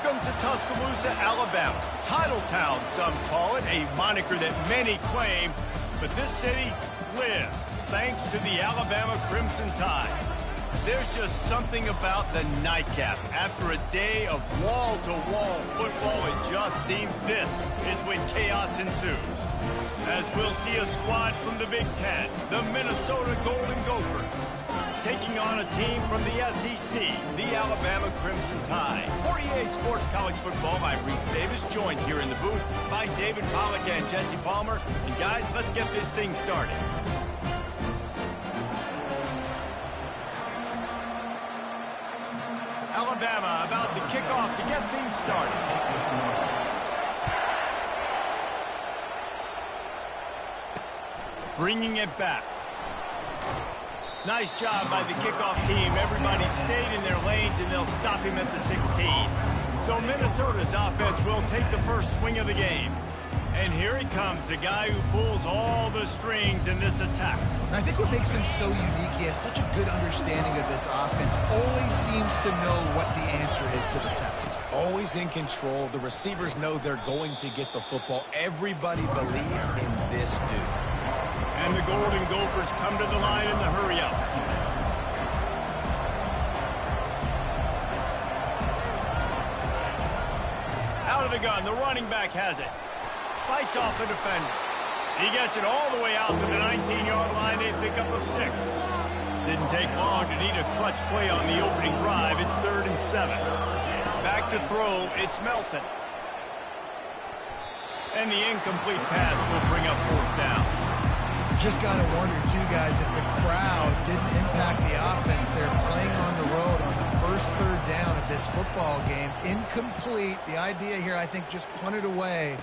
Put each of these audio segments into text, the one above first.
Welcome to Tuscaloosa, Alabama. Title Town, some call it, a moniker that many claim, but this city lives thanks to the Alabama Crimson Tide. There's just something about the nightcap. After a day of wall-to-wall football, it just seems this is when chaos ensues. As we'll see a squad from the Big Ten, the Minnesota Golden Gophers, taking on a team from the SEC, the Alabama Crimson Tide. For EA Sports College Football, I'm Reese Davis, joined here in the booth by David Pollack and Jesse Palmer. And guys, let's get this thing started. Alabama about to kick off to get things started. Bringing it back. Nice job by the kickoff team. Everybody stayed in their lanes, and they'll stop him at the 16. So Minnesota's offense will take the first swing of the game. And here he comes, the guy who pulls all the strings in this attack. And I think what makes him so unique, he has such a good understanding of this offense. Always seems to know what the answer is to the test. Always in control. The receivers know they're going to get the football. Everybody believes in this dude. And the Golden Gophers come to the line in the hurry-up. Out of the gun, the running back has it. Fights off the defender. He gets it all the way out to the 19-yard line, a pickup of 6. Didn't take long to need a clutch play on the opening drive. It's 3rd and 7. Back to throw, it's Melton. And the incomplete pass will bring up 4th down. Just got to wonder, too, guys, if the crowd didn't impact the offense. They're playing on the road on the first 3rd down of this football game. Incomplete. The idea here, I think, just punt it away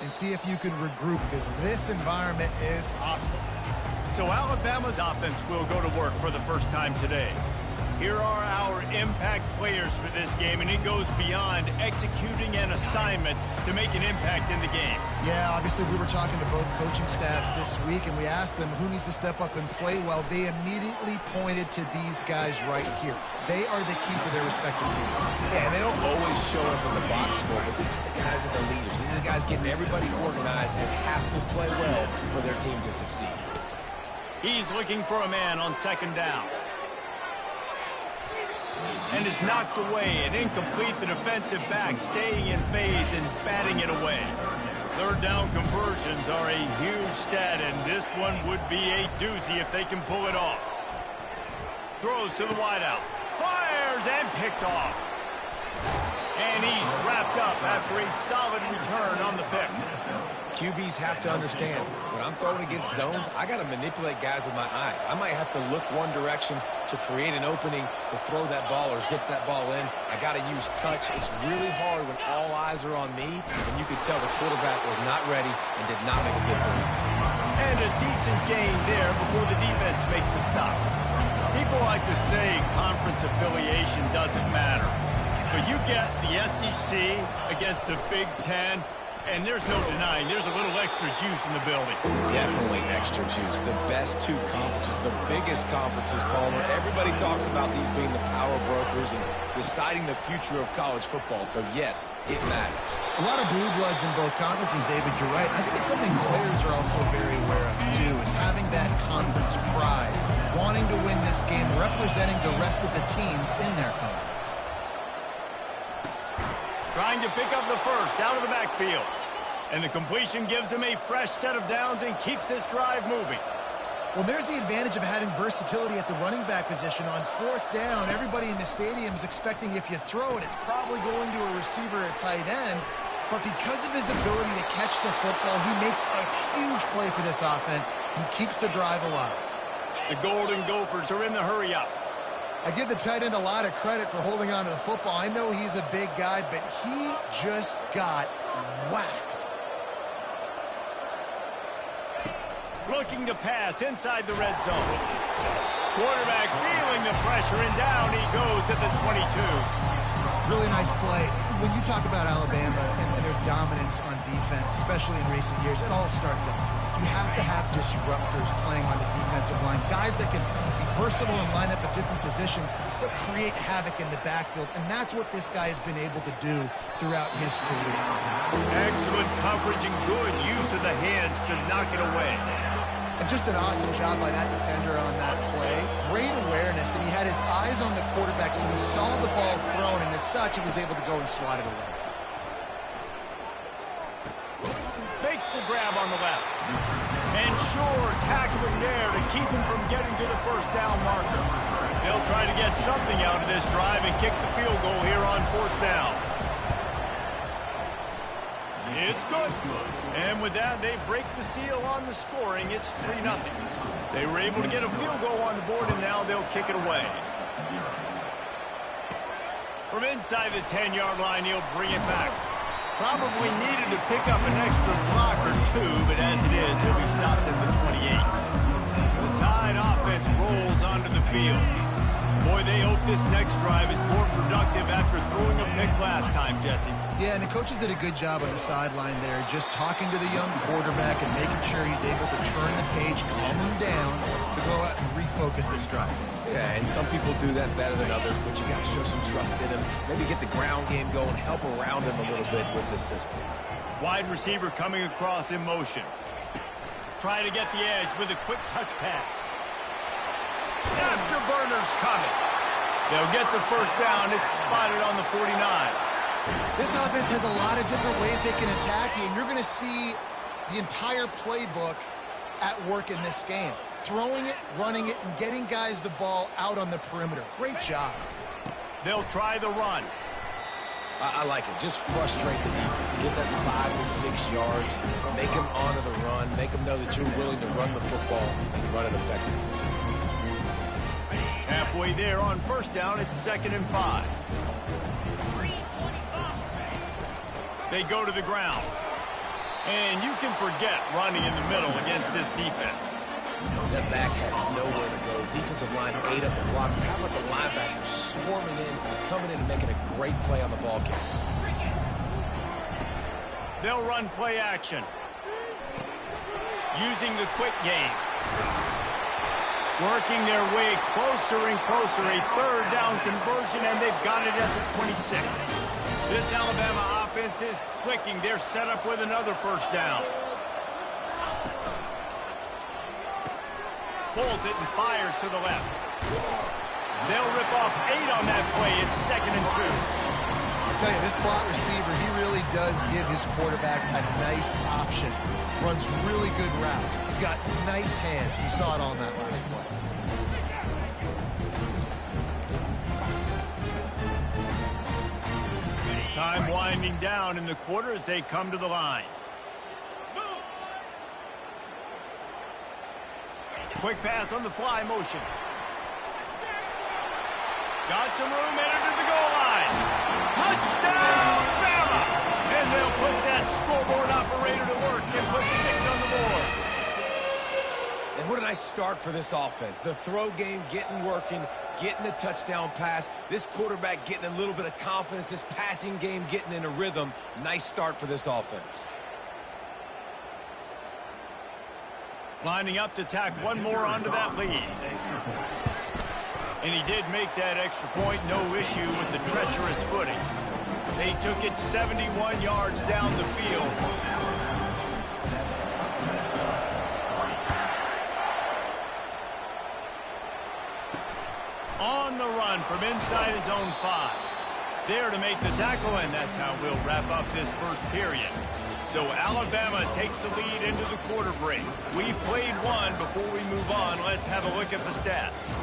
and see if you can regroup, because this environment is hostile. So Alabama's offense will go to work for the first time today. Here are our impact players for this game, and it goes beyond executing an assignment to make an impact in the game. Yeah, obviously we were talking to both coaching staffs this week, and we asked them who needs to step up and play well. They immediately pointed to these guys right here. They are the key to their respective teams. Yeah, and they don't always show up in the box score, but these are the guys that are the leaders. These are the guys getting everybody organized and have to play well for their team to succeed. He's looking for a man on 2nd down. And is knocked away and incomplete. The defensive back staying in phase and batting it away. 3rd down conversions are a huge stat, and this one would be a doozy if they can pull it off. Throws to the wideout. Fires and picked off. And he's wrapped up after a solid return on the pick. QBs have to understand, when I'm throwing against zones, I got to manipulate guys with my eyes. I might have to look one direction to create an opening to throw that ball or zip that ball in. I got to use touch. It's really hard when all eyes are on me, and you could tell the quarterback was not ready and did not make a good throw. And a decent gain there before the defense makes the stop. People like to say conference affiliation doesn't matter, but you get the SEC against the Big Ten, and there's no denying there's a little extra juice in the building. Definitely extra juice. The best 2 conferences, the biggest conferences, Palmer. Everybody talks about these being the power brokers and deciding the future of college football. So, yes, it matters. A lot of blue bloods in both conferences, David. You're right. I think it's something players are also very aware of, too, is having that conference pride, wanting to win this game, representing the rest of the teams in their conference. Trying to pick up the first out of the backfield. And the completion gives him a fresh set of downs and keeps this drive moving. Well, there's the advantage of having versatility at the running back position. On 4th down, everybody in the stadium is expecting if you throw it, it's probably going to a receiver at tight end. But because of his ability to catch the football, he makes a huge play for this offense and keeps the drive alive. The Golden Gophers are in the hurry-up. I give the tight end a lot of credit for holding on to the football. I know he's a big guy, but he just got whacked. Looking to pass inside the red zone. Quarterback feeling the pressure, and down he goes at the 22. Really nice play. When you talk about Alabama and their dominance on defense, especially in recent years, it all starts up front. You have to have disruptors playing on the defensive line, guys that can be versatile and line up at different positions, but create havoc in the backfield, and that's what this guy has been able to do throughout his career. Excellent coverage and good use of the hands to knock it away. And just an awesome job by that defender on that play. Great awareness, and he had his eyes on the quarterback, so he saw the ball thrown, and as such, he was able to go and swat it away. Makes the grab on the left. And sure, tackling there to keep him from getting to the first down marker. They'll try to get something out of this drive and kick the field goal here on 4th down. It's good. And with that, they break the seal on the scoring. It's 3-0. They were able to get a field goal on the board, and now they'll kick it away. From inside the 10-yard line, he'll bring it back. Probably needed to pick up an extra block or two, but as it is, he'll be stopped at the 28. The Tide offense rolls onto the field. Boy, they hope this next drive is more productive after throwing a pick last time, Jesse. Yeah, and the coaches did a good job on the sideline there, just talking to the young quarterback and making sure he's able to turn the page, calm him down, to go out and refocus this drive. Yeah, and some people do that better than others, but you got to show some trust in him. Maybe get the ground game going, help around him a little bit with the system. Wide receiver coming across in motion. Try to get the edge with a quick touch pass. Afterburners coming. They'll get the first down. It's spotted on the 49. This offense has a lot of different ways they can attack you, and you're going to see the entire playbook at work in this game. Throwing it, running it, and getting guys the ball out on the perimeter. Great job. They'll try the run. I like it. Just frustrate the defense. Get that 5 to 6 yards. Make them honor the run. Make them know that you're willing to run the football and run it effectively. Halfway there on first down, it's 2nd and 5. They go to the ground. And you can forget running in the middle against this defense. That back had nowhere to go. Defensive line ate up the blocks. How about the linebackers swarming in, coming in and making a great play on the ball game? They'll run play action. Using the quick game. Working their way closer and closer. A 3rd down conversion, and they've got it at the 26. This Alabama offense is clicking. They're set up with another first down. Pulls it and fires to the left. They'll rip off 8 on that play. It's 2nd and 2. I'll tell you, this slot receiver, he really does give his quarterback a nice option. Runs really good routes. He's got nice hands. You saw it on that last play. Time winding down in the quarter as they come to the line. Quick pass on the fly motion. Got some room, entered to the goal line. Touchdown, Bama! And they'll put that scoreboard operator to work and put 6 on the board. And what a nice start for this offense. The throw game getting working, getting the touchdown pass. This quarterback getting a little bit of confidence. This passing game getting in a rhythm. Nice start for this offense. Lining up to tack one more onto that lead. And he did make that extra point. No issue with the treacherous footing. They took it 71 yards down the field. On the run from inside his own 5. There to make the tackle, and that's how we'll wrap up this first period. So Alabama takes the lead into the quarter break. We've played one. Before we move on, let's have a look at the stats.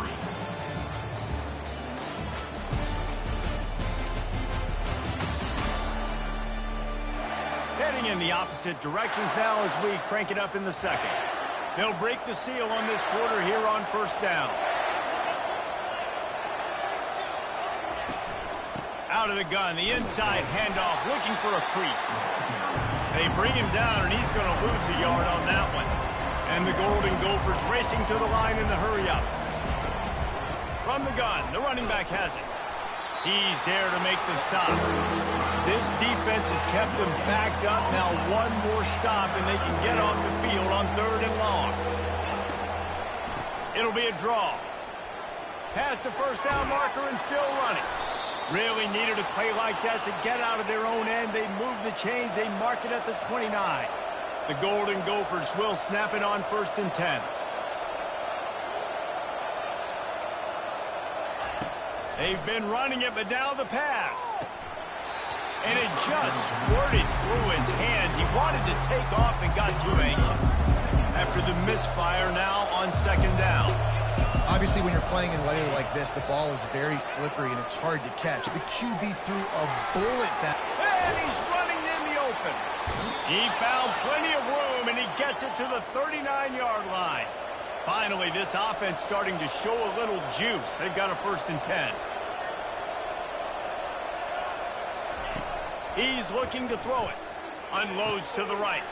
Heading in the opposite directions now as we crank it up in the second. They'll break the seal on this quarter here on first down. Out of the gun, the inside handoff, looking for a crease. They bring him down, and he's going to lose a yard on that one. And the Golden Gophers racing to the line in the hurry-up. From the gun, the running back has it. He's there to make the stop. This defense has kept them backed up. Now one more stop, and they can get off the field on 3rd and long. It'll be a draw. Past the first down marker and still running. Really needed a play like that to get out of their own end. They move the chains. They mark it at the 29. The Golden Gophers will snap it on 1st and 10. They've been running it, but now the pass. And it just squirted through his hands. He wanted to take off and got too anxious. After the misfire now on 2nd down. Obviously, when you're playing in weather like this, the ball is very slippery and it's hard to catch. The QB threw a bullet that... And he's running in the open. He found plenty of room, and he gets it to the 39-yard line. Finally, this offense starting to show a little juice. They've got a 1st and 10. He's looking to throw it. Unloads to the right.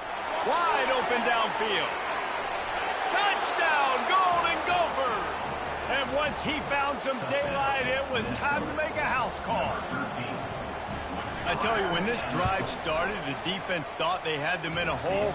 Wide open downfield. Touchdown, Golden Gophers! And once he found some daylight, it was time to make a house call. I tell you, when this drive started, the defense thought they had them in a hole.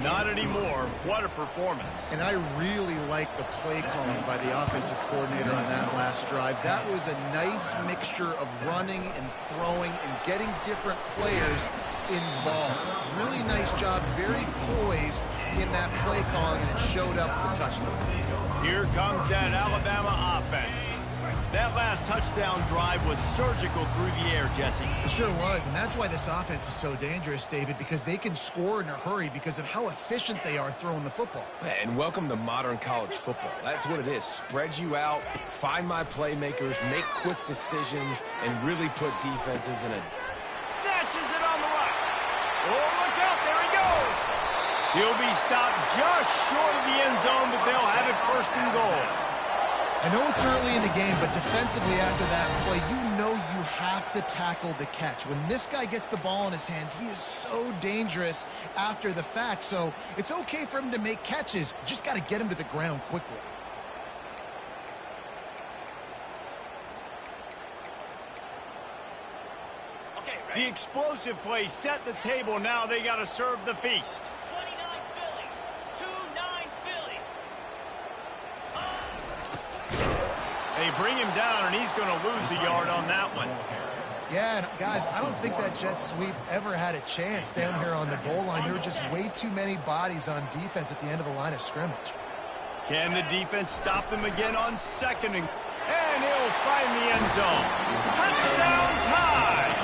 Not anymore. What a performance. And I really like the play calling by the offensive coordinator on that last drive. That was a nice mixture of running and throwing and getting different players involved. Really nice job, very poised in that play calling, and it showed up with the touchdown. Here comes that Alabama offense. That last touchdown drive was surgical through the air, Jesse. It sure was, and that's why this offense is so dangerous, David, because they can score in a hurry because of how efficient they are throwing the football. And welcome to modern college football. That's what it is. Spread you out, find my playmakers, make quick decisions, and really put defenses in a... Snatches it on the right. Oh, look out, there he goes. He'll be stopped just short of the end zone, but they'll have it 1st and goal. I know it's early in the game, but defensively after that play, you know you have to tackle the catch. When this guy gets the ball in his hands, he is so dangerous after the fact. So it's okay for him to make catches. You just got to get him to the ground quickly. The explosive play set the table. Now they got to serve the feast. 29 Philly. 2-9 Philly. They bring him down, and he's going to lose a yard on that one. Yeah, and guys, I don't think that jet sweep ever had a chance down here on the goal line. There were just way too many bodies on defense at the end of the line of scrimmage. Can the defense stop them again on 2nd and he'll find the end zone. Touchdown time!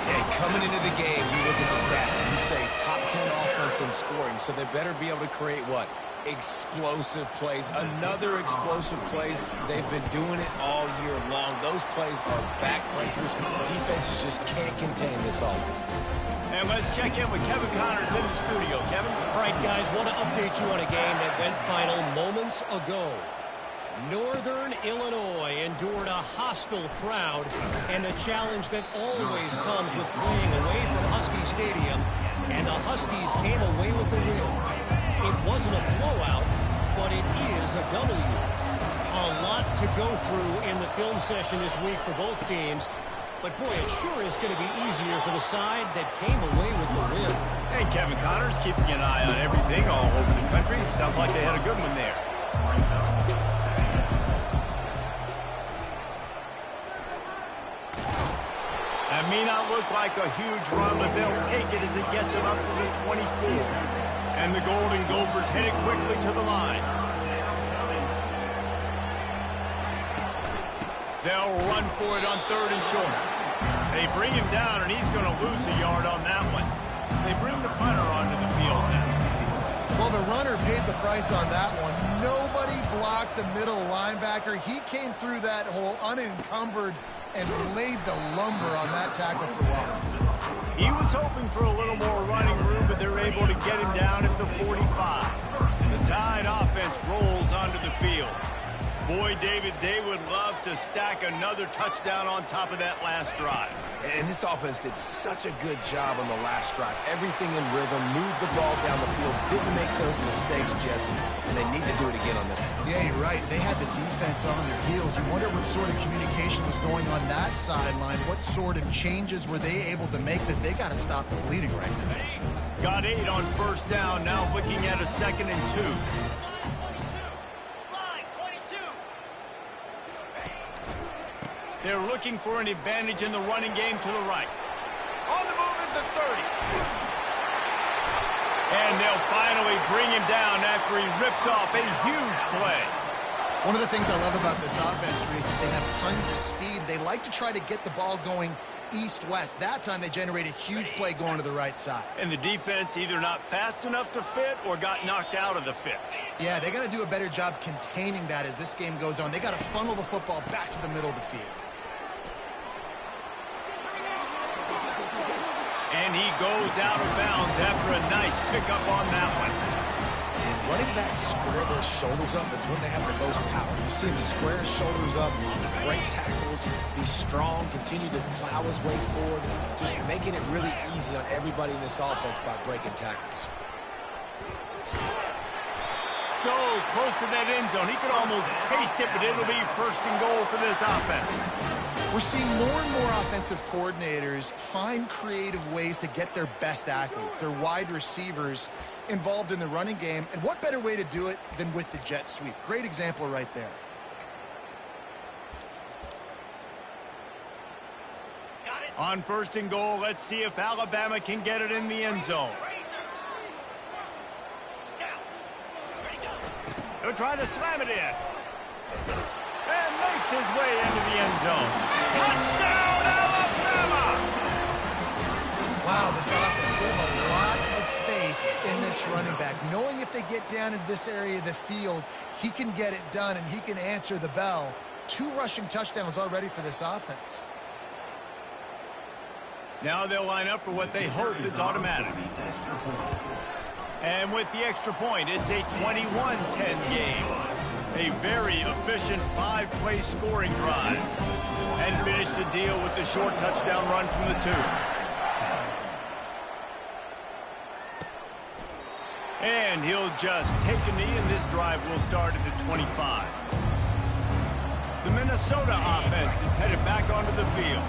Hey, coming into the game, you look at the stats and you say top 10 offense in scoring, so they better be able to create what? Explosive plays. Another explosive plays. They've been doing it all year long. Those plays are backbreakers. Defenses just can't contain this offense. And let's check in with Kevin Connors in the studio. Kevin? All right, guys, want to update you on a game that went final moments ago. Northern Illinois endured a hostile crowd and the challenge that always comes with playing away from Husky Stadium, and the Huskies came away with the win. It wasn't a blowout, but it is a W. A lot to go through in the film session this week for both teams, but boy, it sure is going to be easier for the side that came away with the win. And Kevin Connors keeping an eye on everything all over the country. Sounds like they had a good one there. That may not look like a huge run, but they'll take it as it gets them up to the 24. And the Golden Gophers headed quickly to the line. They'll run for it on 3rd and short. They bring him down, and he's going to lose a yard on that one. They bring the punter onto the field now. Well, the runner paid the price on that one. Nobody blocked the middle linebacker. He came through that hole unencumbered and laid the lumber on that tackle for loss. He was hoping for a little more running room, but they're able to get him down at the 45. The Tide offense rolls onto the field. Boy, David, they would love to stack another touchdown on top of that last drive. And this offense did such a good job on the last drive. Everything in rhythm, moved the ball down the field, didn't make those mistakes, Jesse, and they need to do it again on this one. Yeah, you're right. They had the defense on their heels. You wonder what sort of communication was going on that sideline. What sort of changes were they able to make? Because they got to stop the bleeding right now. Got 8 on 1st down, now looking at a 2nd and 2. They're looking for an advantage in the running game to the right. On the move at the 30. And they'll finally bring him down after he rips off a huge play. One of the things I love about this offense, Reese, is they have tons of speed. They like to try to get the ball going east-west. That time they generate a huge play going to the right side. And the defense either not fast enough to fit or got knocked out of the fit. Yeah, they got to do a better job containing that as this game goes on. They got to funnel the football back to the middle of the field. And he goes out of bounds after a nice pickup on that one. Running backs square their shoulders up. That's when they have the most power. You see him square his shoulders up, break tackles, be strong, continue to plow his way forward, just making it really easy on everybody in this offense by breaking tackles. So close to that end zone. He could almost taste it, but it'll be first and goal for this offense. We're seeing more and more offensive coordinators find creative ways to get their best athletes, their wide receivers, involved in the running game. And what better way to do it than with the jet sweep? Great example right there. On first and goal, let's see if Alabama can get it in the end zone. He'll try to slam it in. And makes his way into the end zone. Touchdown, Alabama! Wow, this offense, they have a lot of faith in this running back. Knowing if they get down in this area of the field, he can get it done and he can answer the bell. 2 rushing touchdowns already for this offense. Now they'll line up for what they hope is automatic. And with the extra point, it's a 21-10 game. A very efficient 5-play scoring drive. And finish the deal with the short touchdown run from the 2. And he'll just take a knee, and this drive will start at the 25. The Minnesota offense is headed back onto the field.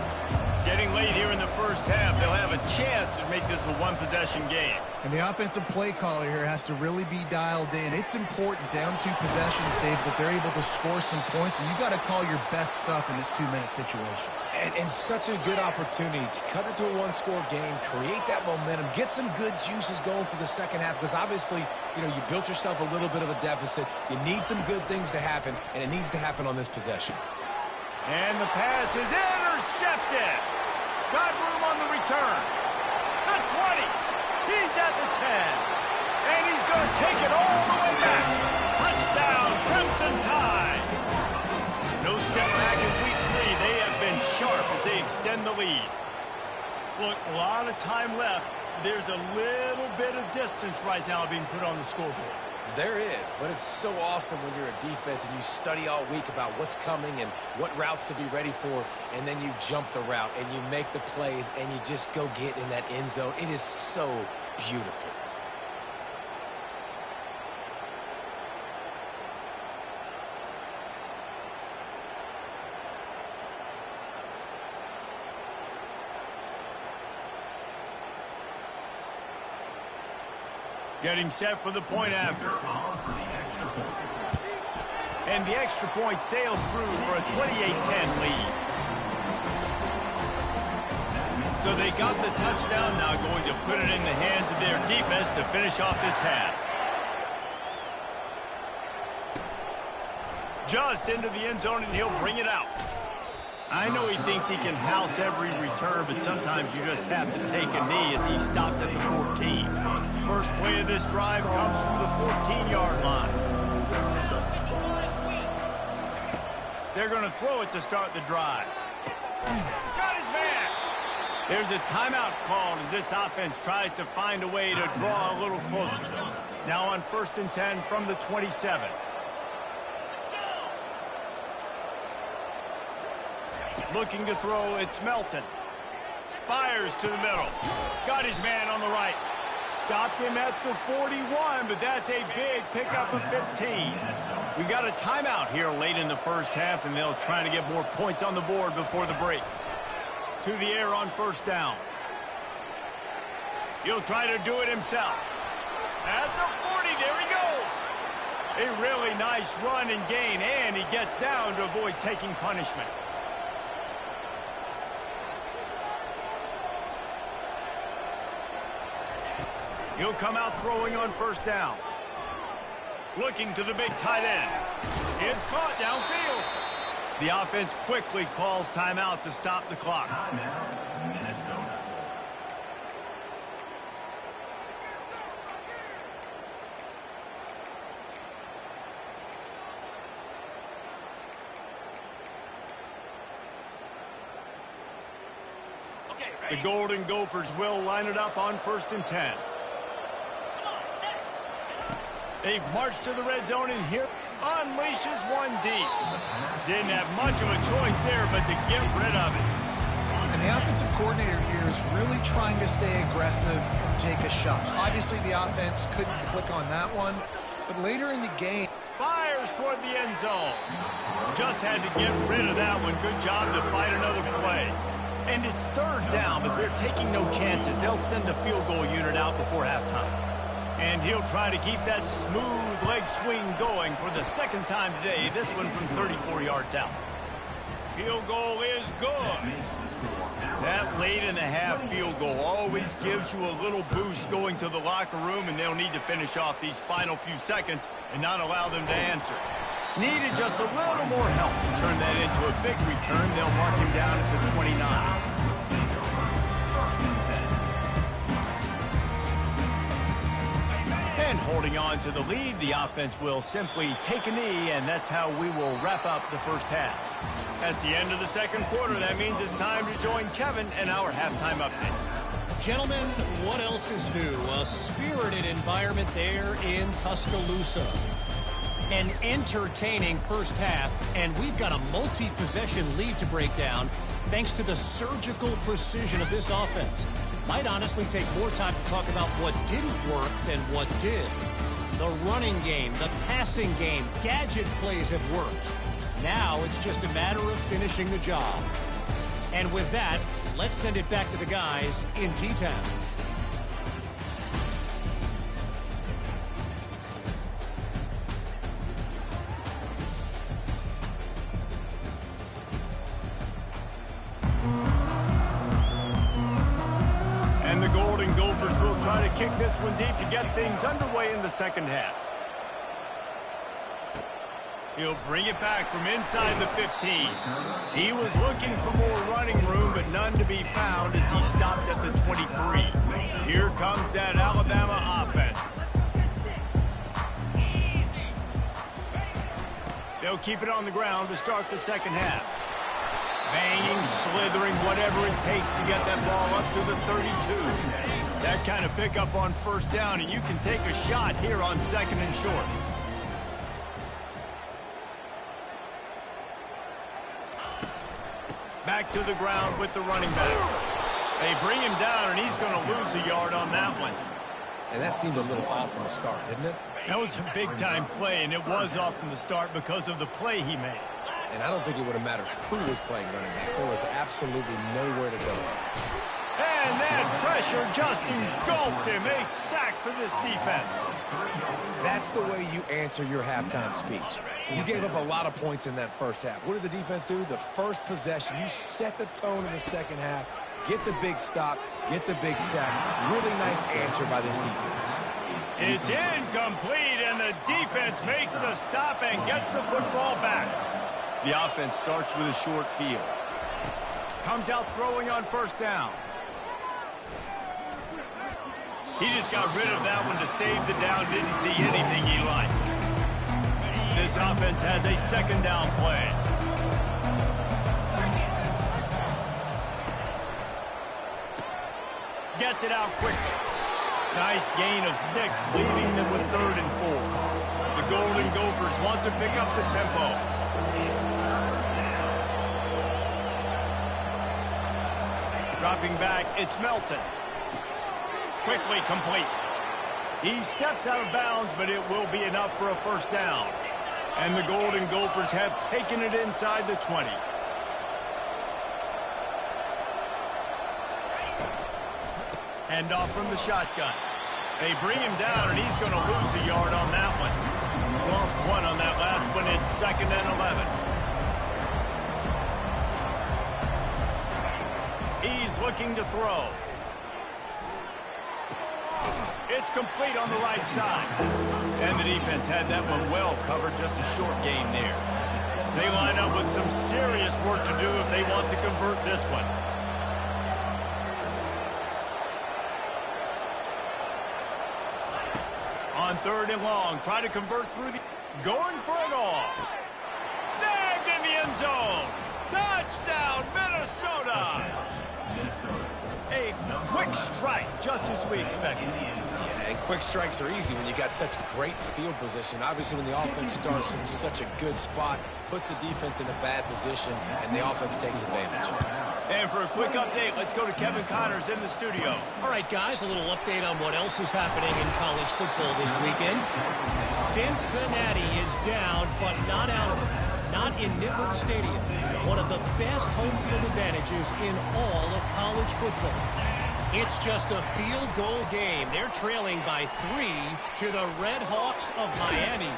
Getting late here in the first half, they'll have a chance to make this a one-possession game. And the offensive play caller here has to really be dialed in. It's important down 2 possessions, Dave, that they're able to score some points. And you got to call your best stuff in this 2-minute situation. And such a good opportunity to cut it to a 1-score game, create that momentum, get some good juices going for the second half. Because obviously, you know, you built yourself a little bit of a deficit. You need some good things to happen, and it needs to happen on this possession. And the pass is intercepted. Got room on the return. The 20. He's at the 10. And he's going to take it all the way back. Touchdown, Crimson Tide. No step back in week 3. They have been sharp as they extend the lead. Look, a lot of time left. There's a little bit of distance right now being put on the scoreboard. There is, but it's so awesome when you're a defense and you study all week about what's coming and what routes to be ready for, and then you jump the route and you make the plays and you just go get in that end zone. It is so beautiful. Getting set for the point after. And the extra point sails through for a 28-10 lead. So they got the touchdown, now going to put it in the hands of their defense to finish off this half. Just into the end zone, and he'll bring it out. I know he thinks he can house every return, but sometimes you just have to take a knee as he stopped at the 14. First play of this drive comes from the 14-yard line. They're going to throw it to start the drive. Got his man. There's a timeout called as this offense tries to find a way to draw a little closer. Now on 1st and 10 from the 27. Looking to throw, it's Melton. Fires to the middle. Got his man on the right. Stopped him at the 41, but that's a big pickup of 15. We got a timeout here late in the first half, and they'll try to get more points on the board before the break. To the air on 1st down. He'll try to do it himself. At the 40, there he goes. A really nice run and gain, and he gets down to avoid taking punishment. He'll come out throwing on first down. Looking to the big tight end. It's caught downfield. The offense quickly calls timeout to stop the clock. The Golden Gophers will line it up on 1st and 10. They've marched to the red zone, and here unleashes one deep. Didn't have much of a choice there but to get rid of it. And the offensive coordinator here is really trying to stay aggressive and take a shot. Obviously, the offense couldn't click on that one, but later in the game, Fires toward the end zone. Just had to get rid of that one. Good job to fight another play. And it's 3rd down, but they're taking no chances. They'll send the field goal unit out before halftime. And he'll try to keep that smooth leg swing going for the 2nd time today, this one from 34 yards out. Field goal is good. That late in the half field goal always gives you a little boost going to the locker room, and they'll need to finish off these final few seconds and not allow them to answer. Needed just a little more help to turn that into a big return. They'll mark him down at the 29. And holding on to the lead, the offense will simply take a knee, and that's how we will wrap up the first half. That's the end of the 2nd quarter. That means it's time to join Kevin and our halftime update. Gentlemen, what else is new? A spirited environment there in Tuscaloosa. An entertaining first half, and we've got a multi-possession lead to break down thanks to the surgical precision of this offense. Might honestly take more time to talk about what didn't work than what did. The running game, the passing game, gadget plays have worked. Now it's just a matter of finishing the job. And with that, let's send it back to the guys in T-Town. And the Golden Gophers will try to kick this one deep to get things underway in the 2nd half. He'll bring it back from inside the 15. He was looking for more running room, but none to be found as he stopped at the 23. Here comes that Alabama offense. They'll keep it on the ground to start the 2nd half. Banging, slithering, whatever it takes to get that ball up to the 32. That kind of pickup on 1st down, and you can take a shot here on 2nd and short. Back to the ground with the running back. They bring him down, and he's going to lose a yard on that one. And that seemed a little off from the start, didn't it? That was a big-time play, and it was off from the start because of the play he made. And I don't think it would have mattered who was playing running back. There was absolutely nowhere to go. And that pressure just engulfed him. A sack for this defense. That's the way you answer your halftime speech. You gave up a lot of points in that first half. What did the defense do? The first possession, you set the tone in the 2nd half. Get the big stop, get the big sack. Really nice answer by this defense. It's incomplete, and the defense makes the stop and gets the football back. The offense starts with a short field. Comes out throwing on 1st down. He just got rid of that one to save the down. Didn't see anything he liked. This offense has a 2nd down play. Gets it out quickly. Nice gain of 6, leaving them with 3rd and 4. The Golden Gophers want to pick up the tempo. Dropping back, it's Melton. Quickly complete. He steps out of bounds, but it will be enough for a 1st down. And the Golden Gophers have taken it inside the 20. Hand off from the shotgun. They bring him down, and he's going to lose a yard on that one. Lost 1 on that last one. It's 2nd and 11. He's looking to throw. It's complete on the right side. And the defense had that one well covered, just a short gain there. They line up with some serious work to do if they want to convert this one. On 3rd and long, try to convert through the... Going for it all. Snagged in the end zone. Touchdown, Minnesota. A quick strike, just as we expected. Yeah, and quick strikes are easy when you got such great field position. Obviously, when the offense starts in such a good spot, puts the defense in a bad position, and the offense takes advantage. And for a quick update, let's go to Kevin Connors in the studio. All right, guys, a little update on what else is happening in college football this weekend. Cincinnati is down, but not out of it. Not in Nippert Stadium, one of the best home field advantages in all of college football. It's just a field goal game. They're trailing by 3 to the Red Hawks of Miami.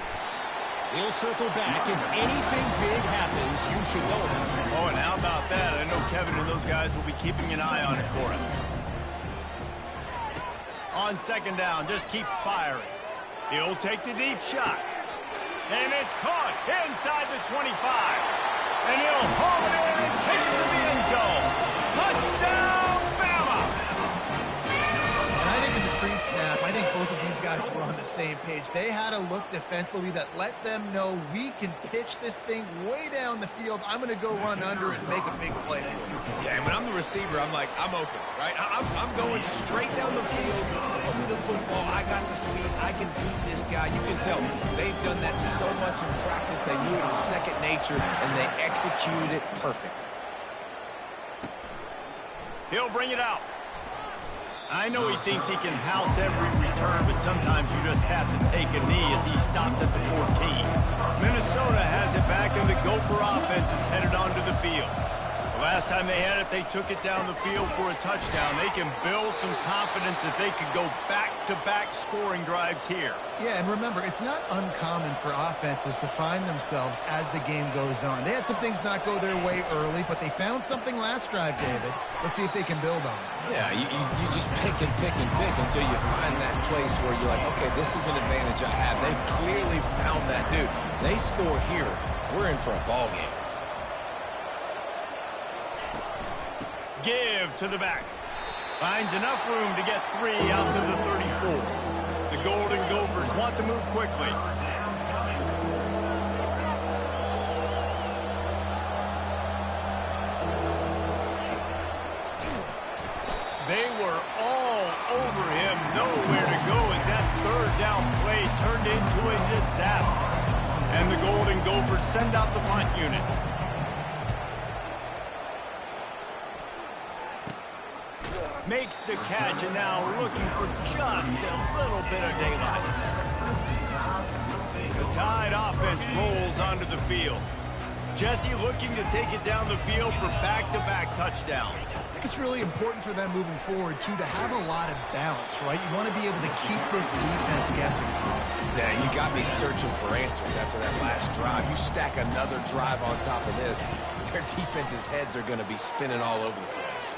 We'll circle back. If anything big happens, you should know it. Oh, and how about that? I know Kevin and those guys will be keeping an eye on it for us. On 2nd down, just keeps firing. He'll take the deep shot. And it's caught inside the 25. And he'll haul it in and take it to the end zone. Touchdown, Bama! And I think in the pre-snap, I think both of these guys were on the same page. They had a look defensively that let them know we can pitch this thing way down the field. I'm going to go run under and make a big play. Yeah, and when I'm the receiver, I'm like, I'm open, right? I'm going straight down the field. Throw me the football. I got the speed. I can beat this guy. You can tell they've done that so much in practice. They knew it was second nature, and they executed it perfectly. He'll bring it out. I know he thinks he can house every return, but sometimes you just have to take a knee as he stopped at the 14. Minnesota has it back, and the Gopher offense is headed onto the field. The last time they had it, they took it down the field for a touchdown. They can build some confidence that they could go back-to-back scoring drives here. Yeah, and remember, it's not uncommon for offenses to find themselves as the game goes on. They had some things not go their way early, but they found something last drive, David. Let's see if they can build on it. Yeah, you just pick and pick and pick until you find that place where you're like, okay, this is an advantage I have. They've clearly found that, dude. They score here, we're in for a ball game. Give to the back. Finds enough room to get 3 out to the 34. The Golden Gophers want to move quickly. They were all over him. Nowhere to go as that 3rd down play turned into a disaster. And the Golden Gophers send out the punt unit. Makes the catch, and now looking for just a little bit of daylight. The Tide offense rolls onto the field. Jesse looking to take it down the field for back-to-back touchdowns. I think it's really important for them moving forward, too, to have a lot of balance, right? You want to be able to keep this defense guessing. Yeah, you got me searching for answers after that last drive. You stack another drive on top of this, their defense's heads are going to be spinning all over the place.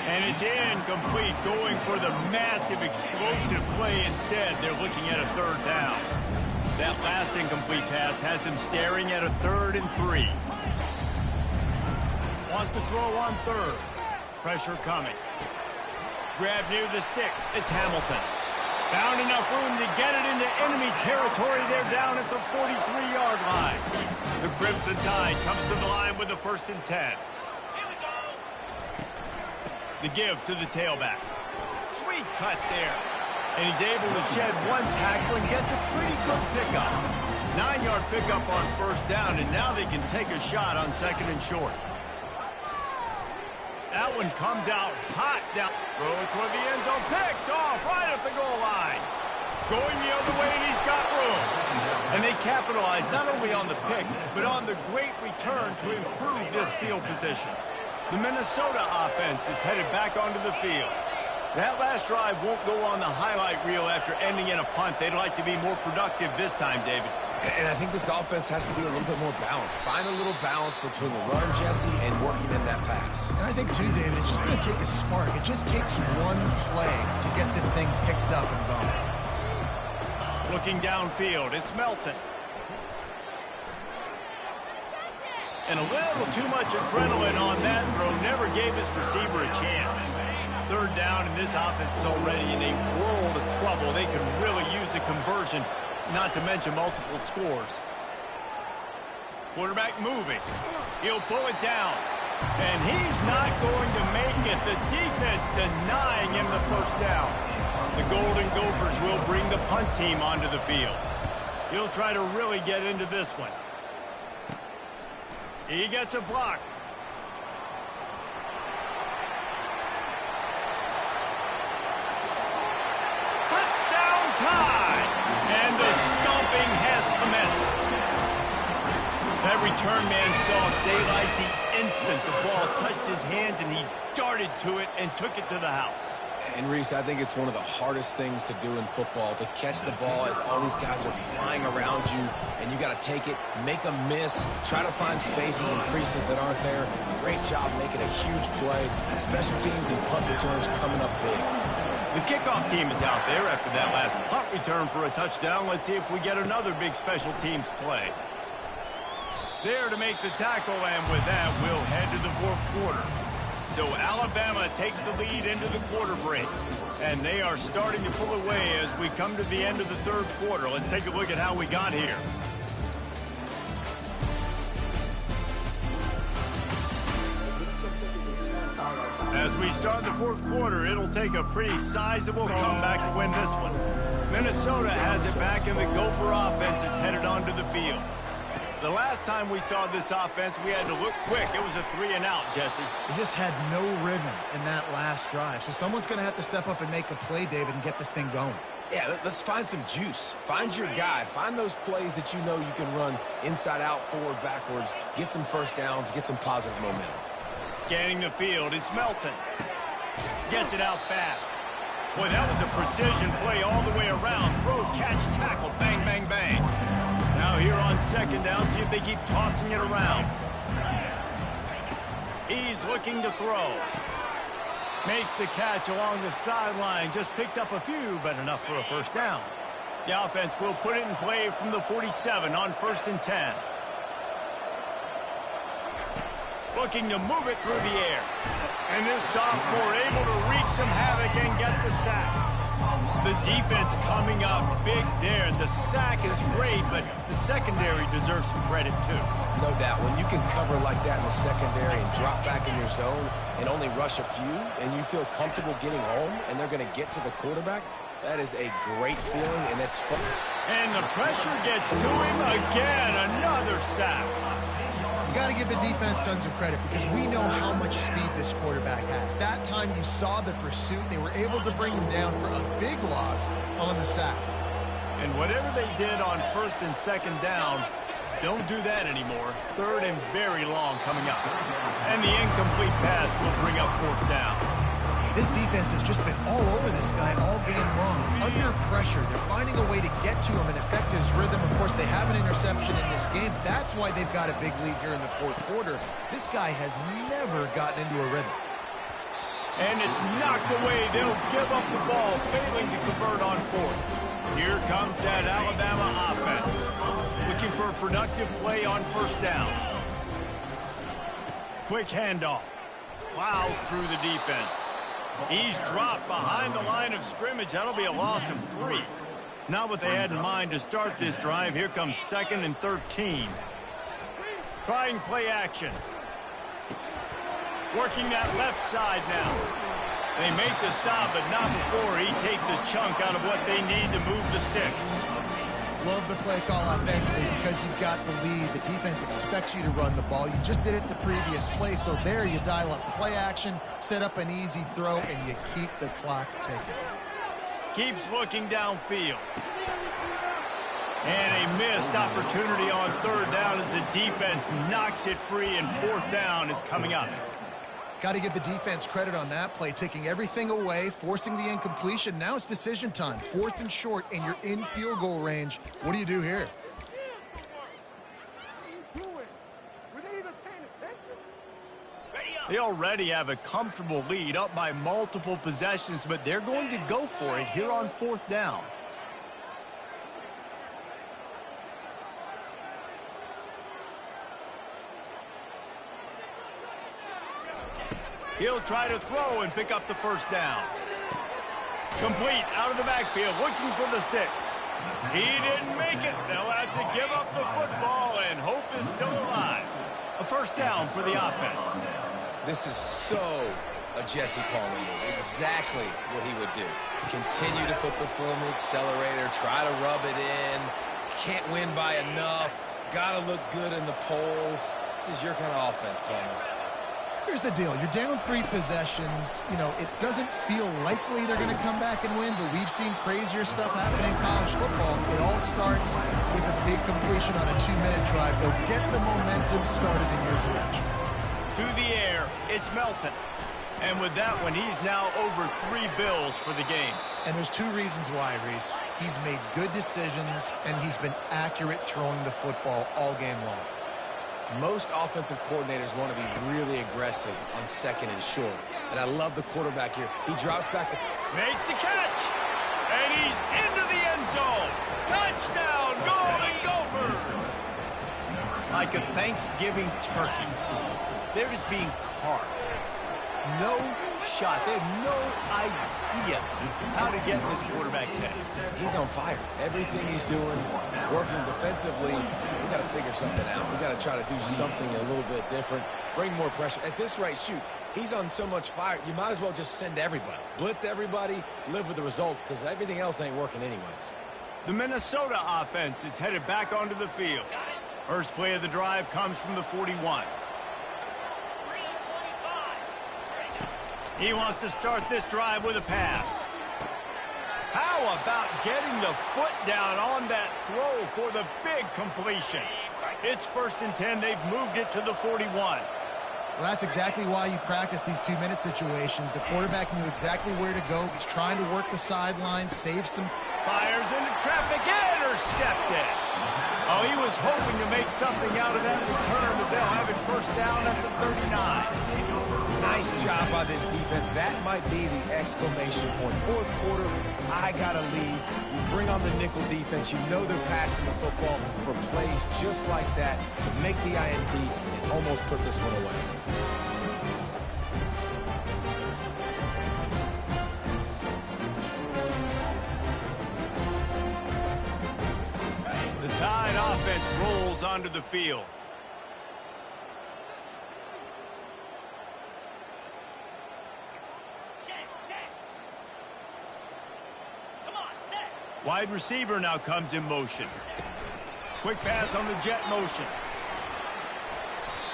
And it's incomplete, going for the massive explosive play instead. They're looking at a 3rd down. That last incomplete pass has him staring at a 3rd and 3. Wants to throw on 3rd. Pressure coming. Grab near the sticks. It's Hamilton. Found enough room to get it into enemy territory. They're down at the 43-yard line. The Crimson Tide comes to the line with the 1st and 10. The give to the tailback. Sweet cut there. And he's able to shed one tackle and gets a pretty good pickup. 9-yard pickup on 1st down, and now they can take a shot on 2nd and short. That one comes out hot down. Throw it toward the end zone. Picked off right at the goal line. Going the other way, and he's got room. And they capitalize not only on the pick, but on the great return to improve this field position. The Minnesota offense is headed back onto the field. That last drive won't go on the highlight reel after ending in a punt. They'd like to be more productive this time, David. And I think this offense has to be a little bit more balanced. Find a little balance between the run, Jesse, and working in that pass. And I think, too, David, it's just going to take a spark. It just takes one play to get this thing up and going. Looking downfield, it's Melton. And a little too much adrenaline on that throw never gave his receiver a chance. Third down, and this offense is already in a world of trouble. They could really use a conversion, not to mention multiple scores. Quarterback moving. He'll pull it down. And he's not going to make it. The defense denying him the first down. The Golden Gophers will bring the punt team onto the field. He'll try to really get into this one. He gets a block. Touchdown time! And the stomping has commenced. That return man saw daylight the instant the ball touched his hands, and he darted to it and took it to the house. And Reese, I think it's one of the hardest things to do in football, to catch the ball as all these guys are flying around you, and you got to take it, make a miss, try to find spaces and creases that aren't there. Great job making a huge play. Special teams and punt returns coming up big. The kickoff team is out there after that last punt return for a touchdown. Let's see if we get another big special teams play. There to make the tackle, and with that, we'll head to the fourth quarter. So Alabama takes the lead into the quarter break, and they are starting to pull away as we come to the end of the third quarter. Let's take a look at how we got here. As we start the fourth quarter, it'll take a pretty sizable comeback to win this one. Minnesota has it back, and the Gopher offense is headed onto the field. The last time we saw this offense, we had to look quick. It was a 3-and-out, Jesse. They just had no rhythm in that last drive. So someone's going to have to step up and make a play, David, and get this thing going. Yeah, let's find some juice. Find your guy. Find those plays that you know you can run inside out, forward, backwards. Get some first downs. Get some positive momentum. Scanning the field, it's Melton. Gets it out fast. Boy, that was a precision play all the way around. Throw, catch, tackle, bang, bang, bang. Now here on second down, see if they keep tossing it around. He's looking to throw. Makes the catch along the sideline. Just picked up a few, but enough for a first down. The offense will put it in play from the 47 on 1st and 10. Looking to move it through the air. And this sophomore able to wreak some havoc and get the sack. The defense coming up big there. The sack is great, but the secondary deserves some credit too. No doubt. When you can cover like that in the secondary and drop back in your zone and only rush a few, and you feel comfortable getting home, and they're going to get to the quarterback, that is a great feeling, and it's fun. And the pressure gets to him again. Another sack. You got to give the defense tons of credit because we know how much speed this quarterback has. That time you saw the pursuit. They were able to bring him down for a big loss on the sack. And whatever they did on 1st and 2nd down, don't do that anymore. 3rd and very long coming up. And the incomplete pass will bring up 4th down. This defense has just been all over this guy all game long. Under pressure, they're finding a way to get to him and affect his rhythm. Of course, they have an interception in this game. That's why they've got a big lead here in the fourth quarter. This guy has never gotten into a rhythm. And it's knocked away. They'll give up the ball, failing to convert on 4th. Here comes that Alabama offense. Looking for a productive play on 1st down. Quick handoff. Plows through the defense. He's dropped behind the line of scrimmage. That'll be a loss of 3. Not what they had in mind to start this drive. Here comes 2nd and 13. Trying play action. Working that left side now. They make the stop, but not before he takes a chunk out of what they need to move the sticks. Love the play call offensively because you've got the lead. The defense expects you to run the ball. You just did it the previous play, so there you dial up play action, set up an easy throw, and you keep the clock ticking. Keeps looking downfield. And a missed opportunity on 3rd down as the defense knocks it free, and 4th down is coming up. Got to give the defense credit on that play, taking everything away, forcing the incompletion. Now it's decision time. 4th and short, and you're in field goal range. What do you do here? They already have a comfortable lead up by multiple possessions, but they're going to go for it here on 4th down. He'll try to throw and pick up the 1st down. Complete out of the backfield, looking for the sticks. He didn't make it. They'll have to give up the football, and hope is still alive. A 1st down for the offense. This is so a Jesse Palmer move. Exactly what he would do. Continue to put the foot on the accelerator, try to rub it in. Can't win by enough. Got to look good in the polls. This is your kind of offense, Palmer. Here's the deal. You're down 3 possessions. You know, it doesn't feel likely they're going to come back and win, but we've seen crazier stuff happen in college football. It all starts with a big completion on a 2-minute drive. They'll get the momentum started in your direction. To the air, it's Melton. And with that one, he's now over 3 bills for the game. And there's 2 reasons why, Reese. He's made good decisions, and he's been accurate throwing the football all game long. Most offensive coordinators want to be really aggressive on 2nd and short. And I love the quarterback here. He drops back. Makes the catch. And he's into the end zone. Touchdown, Golden Gophers. Like a Thanksgiving turkey. They're just being carved. No shot. They have no idea how to get in this quarterback's head. He's on fire. Everything he's doing is working defensively. We got to figure something out. We got to try to do something a little bit different. Bring more pressure. At this rate, shoot, he's on so much fire, you might as well just send everybody. Blitz everybody, live with the results, because everything else ain't working anyways. The Minnesota offense is headed back onto the field. First play of the drive comes from the 41. He wants to start this drive with a pass. How about getting the foot down on that throw for the big completion? It's 1st and 10. They've moved it to the 41. Well, that's exactly why you practice these 2-minute situations. The quarterback knew exactly where to go. He's trying to work the sidelines, save some. Fires into traffic, intercepted. Oh, he was hoping to make something out of that return, but they'll have it 1st down at the 39. Nice job by this defense. That might be the exclamation point. 4th quarter, I got a lead. You bring on the nickel defense. You know they're passing the football for plays just like that to make the INT and almost put this one away. The Tide offense rolls onto the field. Wide receiver now comes in motion. Quick pass on the jet motion.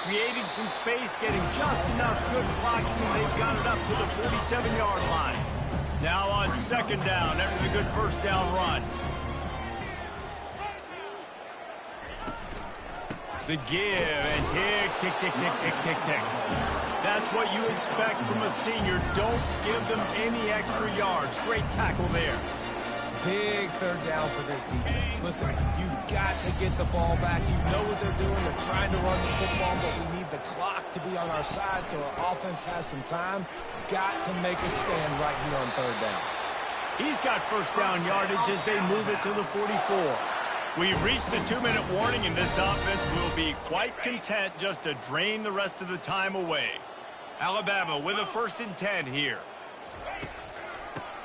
Creating some space, getting just enough good blocking, and they've got it up to the 47-yard line. Now on 2nd down after the good 1st down run. The give and tick, tick, tick, tick, tick, tick, tick. That's what you expect from a senior. Don't give them any extra yards. Great tackle there. Big 3rd down for this defense. Listen, you've got to get the ball back. You know what they're doing. They're trying to run the football, but we need the clock to be on our side so our offense has some time. Got to make a stand right here on 3rd down. He's got 1st down yardage as they move it to the 44. We've reached the 2-minute warning, and this offense will be quite content just to drain the rest of the time away. Alabama with a 1st and 10 here.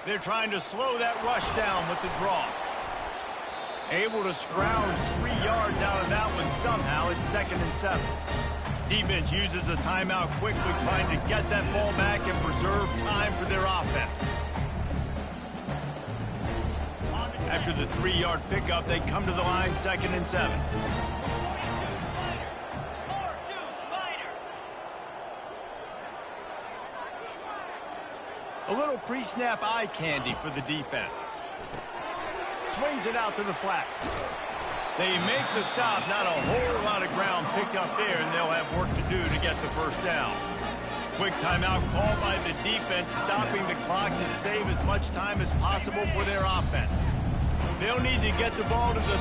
They're trying to slow that rush down with the draw. Able to scrounge 3 yards out of that one somehow. It's 2nd and 7. Defense uses a timeout quickly, trying to get that ball back and preserve time for their offense. After the 3-yard pickup, they come to the line 2nd and 7. A little pre-snap eye candy for the defense. Swings it out to the flat. They make the stop. Not a whole lot of ground picked up there, and they'll have work to do to get the 1st down. Quick timeout called by the defense, stopping the clock to save as much time as possible for their offense. They'll need to get the ball to the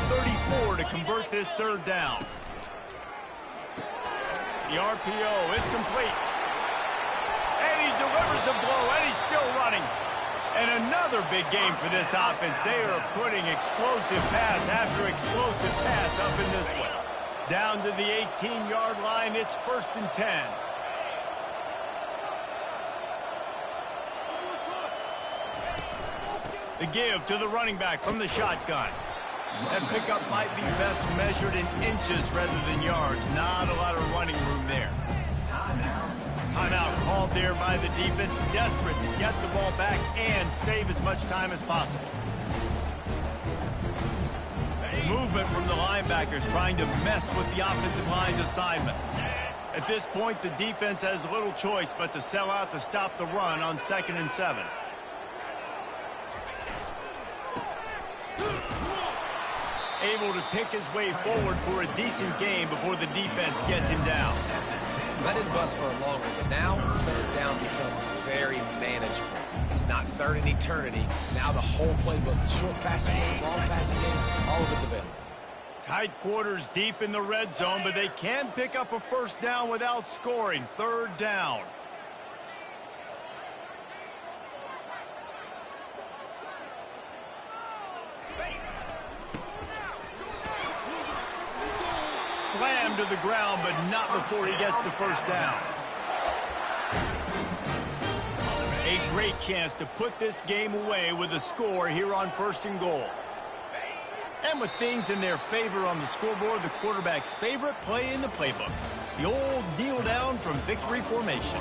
34 to convert this 3rd down. The RPO, it's complete. delivers the blow, and he's still running. And another big game for this offense. They are putting explosive pass after explosive pass up in this one. Down to the 18-yard line, it's 1st and 10. The give to the running back from the shotgun. That pickup might be best measured in inches rather than yards. Not a lot of running room there. Timeout called there by the defense, desperate to get the ball back and save as much time as possible. Movement from the linebackers trying to mess with the offensive line's assignments. At this point, the defense has little choice but to sell out to stop the run on 2nd and 7. Able to pick his way forward for a decent game before the defense gets him down. Let it bust for longer, but now 3rd down becomes very manageable. It's not 3rd in eternity. Now the whole playbook, short passing game, long passing game, all of it's available. Tight quarters deep in the red zone, but they can pick up a 1st down without scoring. 3rd down. Slammed to the ground, but not before he gets the 1st down. A great chance to put this game away with a score here on 1st and goal. And with things in their favor on the scoreboard, the quarterback's favorite play in the playbook, the old kneel down from victory formation.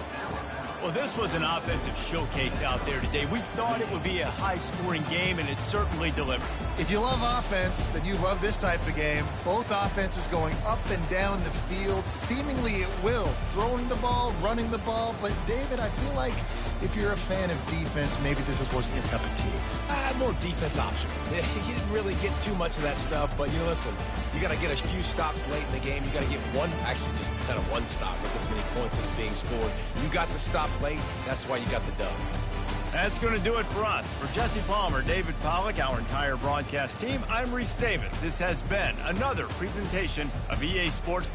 Well, this was an offensive showcase out there today. We thought it would be a high-scoring game, and it certainly delivered. If you love offense, then you love this type of game. Both offenses going up and down the field, seemingly at will. Throwing the ball, running the ball. But, David, I feel like if you're a fan of defense, maybe this wasn't your cup of tea. More defense optional. You didn't really get too much of that stuff, but, listen, you got to get a few stops late in the game. You got to get actually just kind of one stop with this many points that are being scored. You got the stop late. That's why you got the dub. That's going to do it for us. For Jesse Palmer, David Pollack, our entire broadcast team, I'm Reese Davis. This has been another presentation of EA Sports.